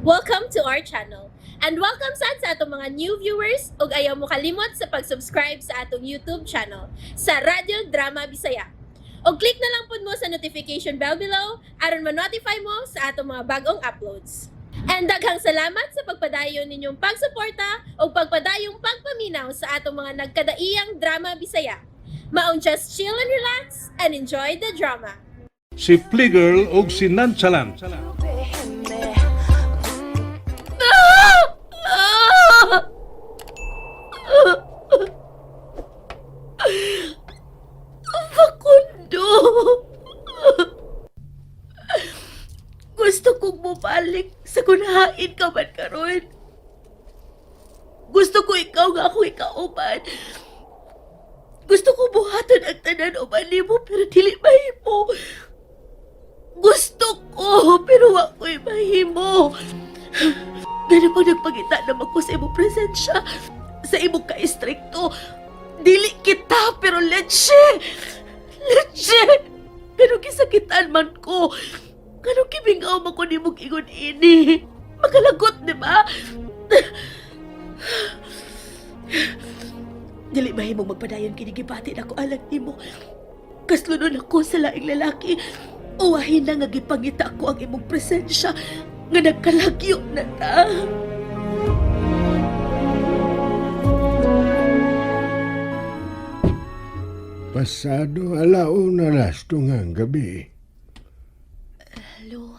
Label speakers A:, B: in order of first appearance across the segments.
A: Welcome to our channel. And welcome sa atong mga new viewers ug ayaw mo kalimot sa pag-subscribe sa atong YouTube channel sa Radio Drama Bisaya. O click na lang pud mo sa notification bell below aron ma-notify mo sa atong mga bagong uploads. And daghang salamat sa pagpadayon ninyong pagsuporta o pagpadayong pagpaminaw sa atong mga nagkadaiyang Drama Bisaya. Maong just chill and relax and enjoy the drama.
B: Si Playgirl o si Nonchalant.
C: Facundo! Gusto kong bumalik sa kunahain ka man karon. Gusto ko ikaw nga ako ikauban. Gusto ko buhatan ang tanan o mo pero dili mahimo. Gusto ko pero wa ko'y mahimo. Ganun pa nagpagita naman ko sa imong presensya. Sa imong ka-istrikto. Dili kita pero leche. Leche! Pero gisakitan man ko. Kanong kibingaw man ko ni mong ingon ini. Magalagot, di ba? Dili ba himong magpadayon kinigibati na ko alang nimo. Kaslunon ako sa laing lalaki. Uwahin na nga gipangita ko ang imong presensya nga nagkalagyo na ta.
D: Pasado alauna alas tungang gabi.
C: Hello?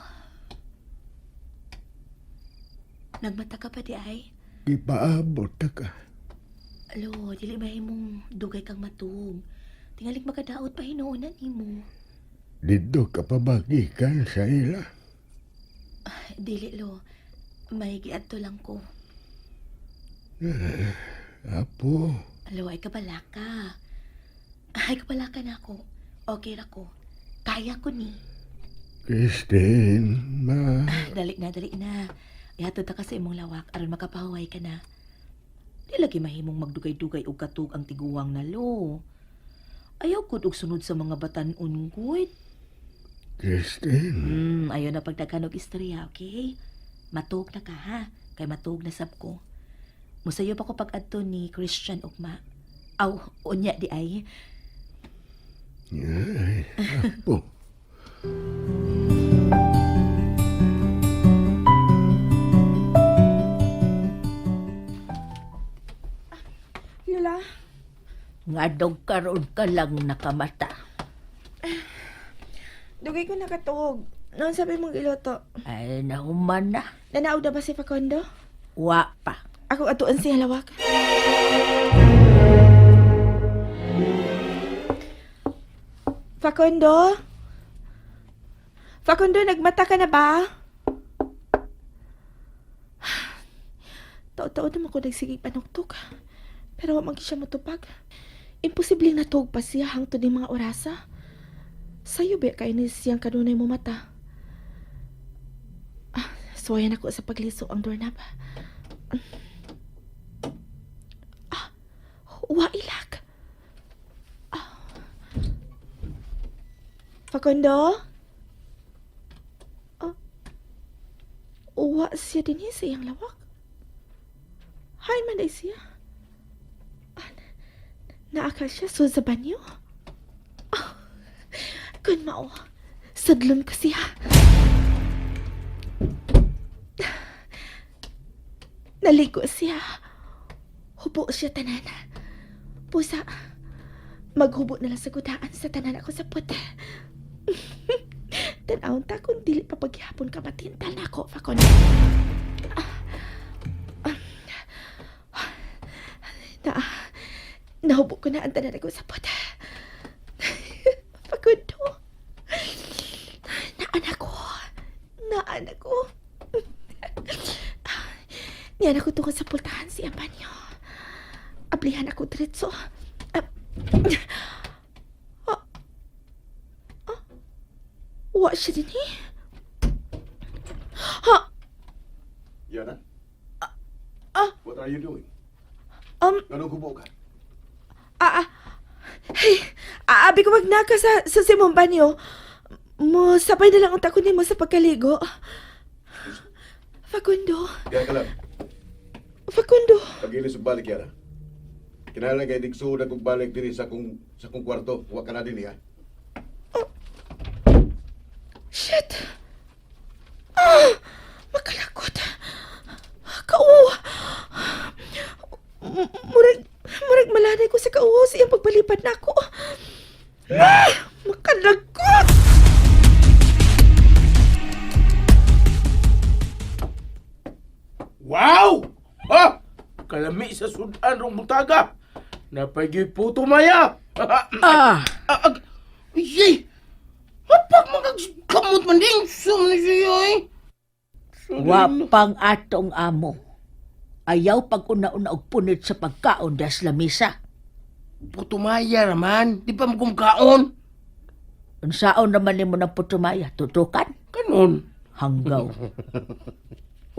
C: Nagmata ka pa di ay?
D: Ipaabot ta ka.
C: Alo, dili ba mong dugay kang matug? Tingali makadaot pa hinuunan imo.
D: Dito ka pabagikan sa ila.
C: Dili lo, may giadto lang ko.
D: Apo,
C: Alo, ay kabalaka. Ay kabalaka na ako. Okay ra ko. Kaya ko ni.
D: Christine,
C: Dali na. Ihatod ta ka sa imong lawak aron makapahuway ka na. Di lagi mahimong magdugay-dugay og katug ang tiguwang na lo. Ayaw gud og sunod sa mga batan-on gud.
D: Christine,
C: Ayaw na pagdaghan og istorya, okay? Matug na ka, ha? Kay matug na sab ko. Musayo pa ko pag-adto ni Christian ugma. Aw, unya di ay.
D: ay, apo.
E: Yula,
C: Nga dog karon ka lang nakamata.
E: dugay ko nakatuog. Noon sabi mong iloto.
C: Ay, nahuman na.
E: Nanaog na ba si Facundo?
C: Wa pa.
E: Ako atuan siya lawak. Facundo? Facundo, nagmata ka na ba? Tao-tao naman ko nagsige panuktok. Pero wag siya matupag. Imposibleng natuog pa siya hangtod ng mga orasa. Sayo ba kayo ni siyang kanunay mo mata? Suwayan ako sa pagliso ang doorknob. Wailag. Facundo? Uwa siya din sa iyang lawak. Hay man ay siya. Naakal siya sa banyo. Kun mao, sadlon ko siya. Naligo siya. Hubo siya tanan. Pusa, maghubo na lang sa gudaan sa tanan ako sa puta. Tanawon ta kung dili pa paghihapon ka matintal na ako, Fakon. Nahubo ko na ang tanan ako sa puta. Fakundo. Naan ako. Niyan ako tungkol sa pultahan si Amanyo. Ablihan ako diretso. Wa siya din eh.
F: Yana? What are you doing? Anong kubo ka?
E: Abi ko magnaka sa simong banyo. Mo sabay na lang ang takon nimo sa pagkaligo. Facundo.
F: Kaya ka lang.
E: Facundo.
F: Pag-ilis og balik yara. Kinahanglan kay digsuod akong balik diri sa kong kwarto. Huwag ka na din ha.
E: Shit! Ah! Makalakot. Kauwa! Murag malanay ko sa kauwa sa iyang pagpalipad na ako. Ah! Makalakot!
G: Wow! Ha! Kalami sa sudan rong butaga. Napagyoy puto maya. Yay! Hapag magkamot man din. Sumni siya eh.
C: Wapang atong amo. Ayaw pag una-una og punit sa pagkaon das lamisa.
G: Puto maya naman. Di pa magkumkaon.
C: Unsaon naman nimo ng putumaya? Tutukan?
G: Kanon.
C: Hanggaw.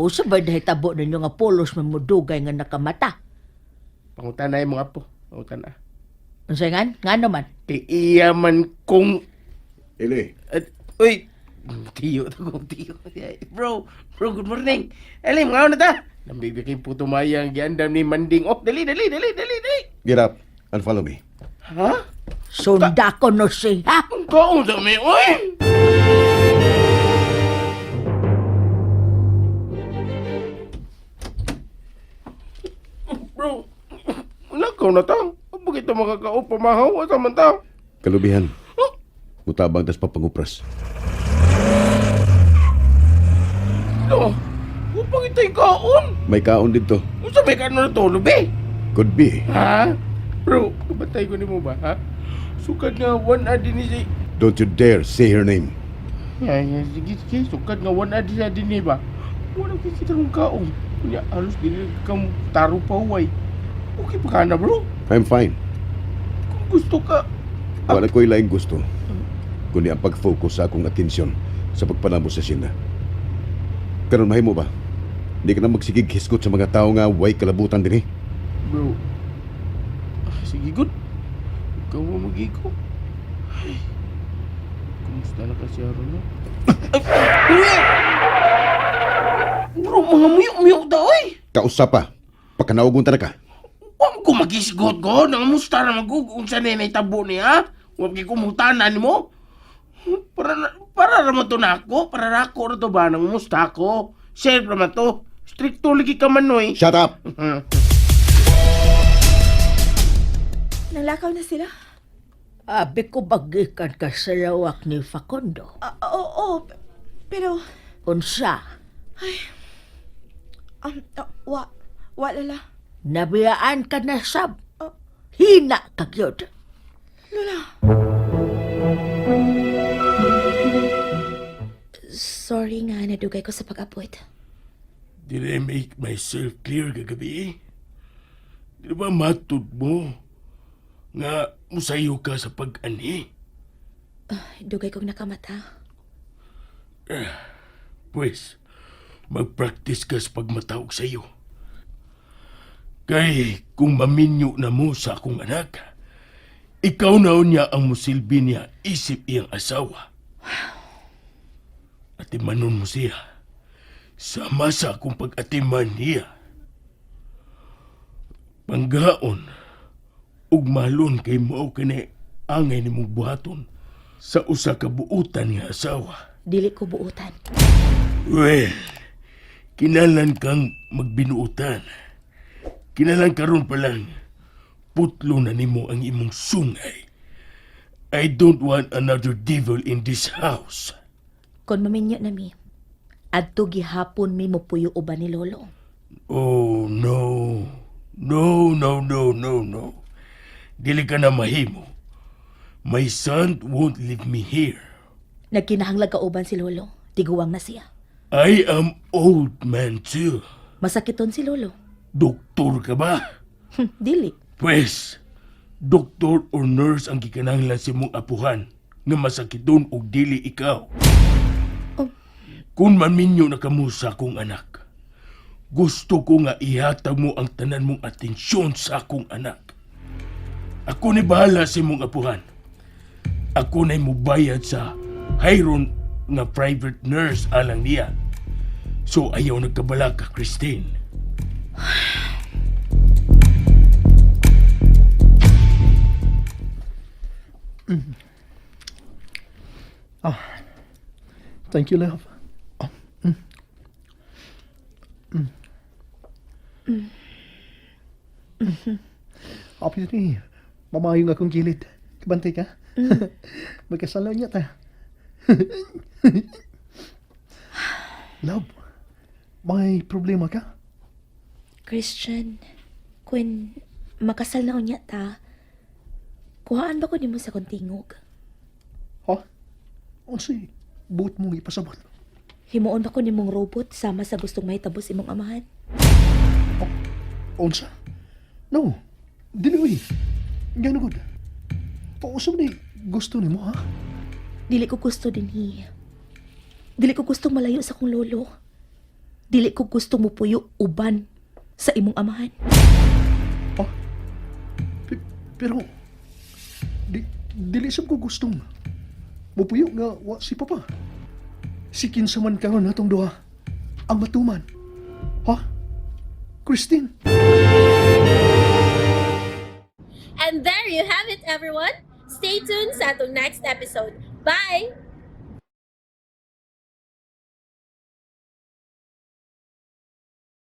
C: O sabay dahil tabo ninyo nga polos mamudugay nga nakamata.
G: Pangutanay mga po. Pangutana.
C: Unsay ngan? Nga naman.
G: Kay iya man kung...
F: Ili,
G: Uy! Tiyo, tagong tiyo. Bro, good morning. Eli, mga na ta. Nambibig kay puto maya ang giandam ni Manding. Oh, dali.
F: get up and follow me.
G: Ha?
C: Sunda ko no siya.
G: Ang kaon sa mi, oy! Bro, nakaw na ta. Bakit ito makakao pamahaw? Asa man ta?
F: Kalubihan. Mutabang tas papangupras.
G: No, upang ito'y kaon.
F: May kaon dito.
G: Kung sabi ka na ito, lubi.
F: Could be.
G: Ha? Bro, kabatay ko ni mo ba, ha? Sukad nga one adi ni si...
F: Don't you dare say her name.
G: Sige. Sukad nga one adi sa din ni ba? Wala kita ng kaon. Kunya, halos din kang taro pa huway. Okay pa ka na, bro?
F: I'm fine.
G: Kung gusto ka...
F: Wala ko'y laing gusto. Kundi ang pag-focus sa akong atensyon sa pagpanamo sa sina. Karon mahimo ba? Hindi ka na magsigig hiskot sa mga tao nga way kalabutan din eh.
G: Bro, sige good. Ikaw mo mag-iko. Ay, kumusta na kasi Aaron, no? Bro, mga muyok-muyok daw eh.
F: Kausa pa. Pagkanaugon ta na ka.
G: Huwag ko mag-isgot ko. Nangamusta na mag-ugong sa nenay tabo niya. Huwag ko mutanan mo. Para naman to na ako. Para na ako na to ba? Nangamusta ako. Share naman to. Stricto lagi ka man, no eh.
F: Shut up!
E: Nalakaw na sila?
C: Abi ko bagikan ka sa lawak ni Facundo.
E: Oo, pero...
C: Unsa?
E: Wala.
C: Nabiyaan ka na sab. Hina ka gyud.
E: Lola. Sorry nga, nadugay ko sa pag-apwit.
G: Did I make myself clear kagabi? Di ba matud mo nga musayo ka sa pag-ani?
E: Dugay kong nakamata.
G: Pues, mag-practice ka sa pagmatawag sa'yo. Kay kung maminyo na mo sa akong anak, ikaw na niya ang musilbi niya isip iyang asawa. Atimanon mo siya. Sama sa akong pag-atiman niya. Panggaon, ug malon kay mao kani angay nimong buhaton sa usa ka buutan nga asawa.
E: Dili ko buutan.
G: Well, kinalan kang magbinuutan. Kinalan karon pa lang, putlo na nimo ang imong sungay. I don't want another devil in this house.
E: Kon maminyo na mi, adto gihapon mi mo puyo uban ni Lolo.
G: Oh, no. No. Dili ka na mahimo. My son won't leave me here.
E: Nagkinahanglag ka uban si Lolo. Tiguwang na siya.
G: I am old man too.
E: Masakiton si Lolo.
G: Doktor ka ba?
E: Dili.
G: Pwes, doktor or nurse ang gikanahanglan si mong apuhan nga masakiton og dili ikaw.
E: Oh.
G: Kung maminyo na kamo sa akong anak, gusto ko nga ihatag mo ang tanan mong atensyon sa akong anak. Ako ni bahala sa mong apuhan. Ako na'y mubayad sa hayron nga private nurse alang niya. So ayaw nagkabala ka, Christine.
H: Thank you, love. Happy ni. Mamayong akong gilid. Kabantay ka? Magkasalaw niya ta. Love, may problema ka?
E: Christian, kung makasal na unya ta, kuhaan ba ko nimo sa kontingog?
H: Ha? Unsay buot mong ipasabot?
E: Himuon ba ko nimong robot sama sa gustong mahitabo imong amahan?
H: Unsa? No, dili uy. Gano gud. Pausap ni gusto nimo ha?
E: Dili ko gusto dinhi. Dili ko gusto malayo sa kong lolo. Dili ko gusto mo puyo uban sa imong amahan.
H: Pero dili sab ko gustong mupuyo nga wa si papa. Si kinsa man karon natong duha ang matuman. Ha? Christine.
A: And there you have it, everyone. Stay tuned sa atong next episode. Bye!